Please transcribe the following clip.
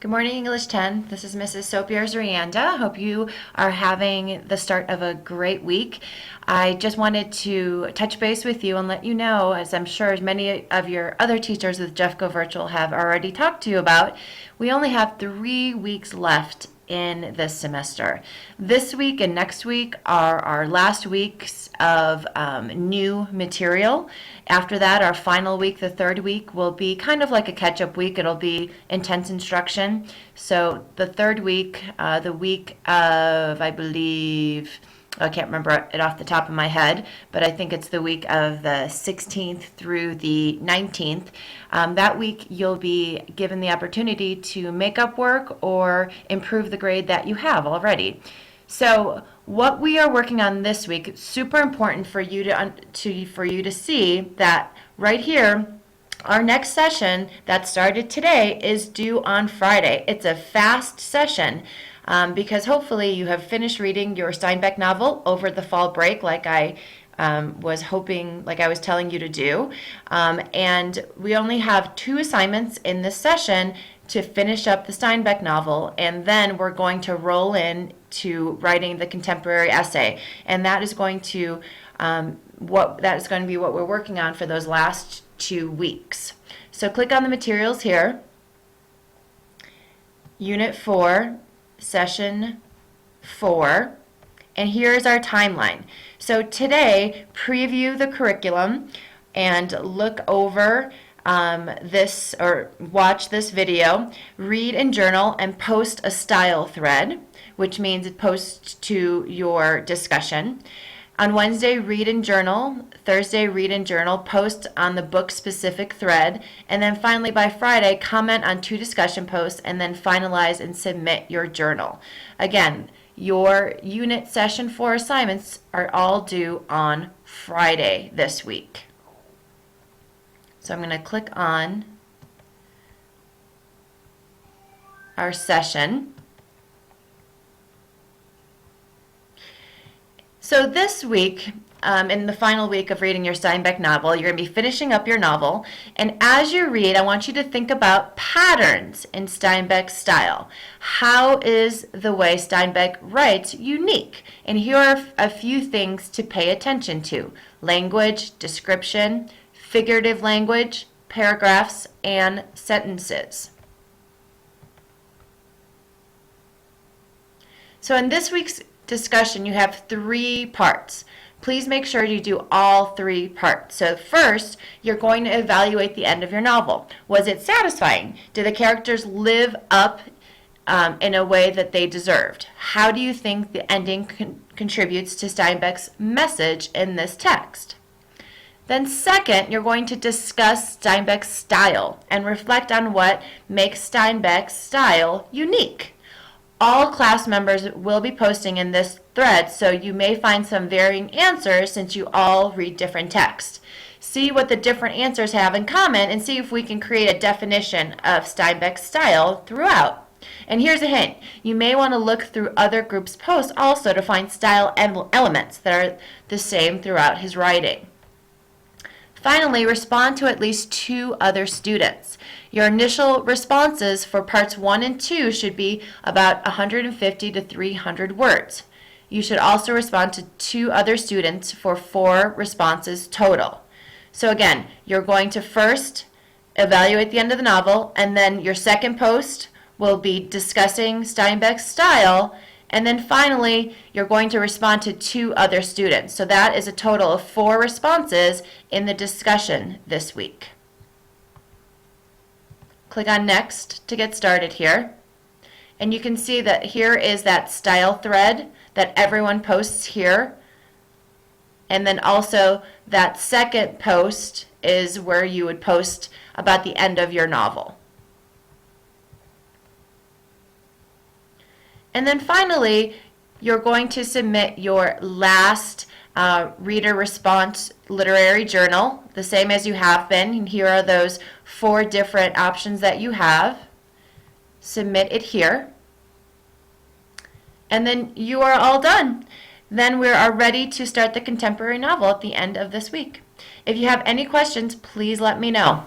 Good morning, English 10. This is Mrs. Sopiarz-Rianda. Hope you are having the start of a great week. I just wanted to touch base with you and let you know, as I'm sure many of your other teachers with Jeff Go Virtual have already talked to you about, we only have 3 weeks left in this semester. This week and next week are our last weeks of new material. After that, our final week, the third week, will be kind of like a catch-up week. It'll be intense instruction. So the third week, the week of, I believe, I can't remember it off the top of my head, but I think it's the week of the 16th through the 19th. That week you'll be given the opportunity to make up work or improve the grade that you have already. So what we are working on this week, it's super important for you to see that right here, our next session that started today is due on Friday. It's a fast session. Because hopefully you have finished reading your Steinbeck novel over the fall break like I was telling you to do. And we only have 2 assignments in this session to finish up the Steinbeck novel, and then we're going to roll in to writing the contemporary essay. And that is going to be what we're working on for those last 2 weeks. So click on the materials here. Unit 4. Session 4, and here's our timeline. So today, preview the curriculum and look over this or watch this video, read and journal, and post a style thread, which means post to your discussion. On Wednesday, read and journal. Thursday, read and journal, post on the book-specific thread. And then finally, by Friday, comment on 2 discussion posts, and then finalize and submit your journal. Again, your Unit Session 4 assignments are all due on Friday this week. So I'm going to click on our session. So this week, in the final week of reading your Steinbeck novel, you're going to be finishing up your novel. And as you read, I want you to think about patterns in Steinbeck's style. How is the way Steinbeck writes unique? And here are a few things to pay attention to: language, description, figurative language, paragraphs, and sentences. So in this week's discussion, you have 3 parts. Please make sure you do all 3 parts. So first, you're going to evaluate the end of your novel. Was it satisfying? Did the characters live up in a way that they deserved? How do you think the ending contributes to Steinbeck's message in this text? Then second, you're going to discuss Steinbeck's style and reflect on what makes Steinbeck's style unique. All class members will be posting in this thread, so you may find some varying answers since you all read different texts. See what the different answers have in common and see if we can create a definition of Steinbeck's style throughout. And here's a hint. You may want to look through other groups' posts also to find style elements that are the same throughout his writing. Finally, respond to at least 2 other students. Your initial responses for parts 1 and 2 should be about 150 to 300 words. You should also respond to 2 other students for 4 responses total. So again, you're going to first evaluate the end of the novel, and then your second post will be discussing Steinbeck's style, and then finally, you're going to respond to 2 other students. So that is a total of 4 responses in the discussion this week. Click on Next to get started here. And you can see that here is that style thread that everyone posts here. And then also that second post is where you would post about the end of your novel. And then finally, you're going to submit your last reader response literary journal, the same as you have been. And here are those 4 different options that you have. Submit it here. And then you are all done. Then we are ready to start the contemporary novel at the end of this week. If you have any questions, please let me know.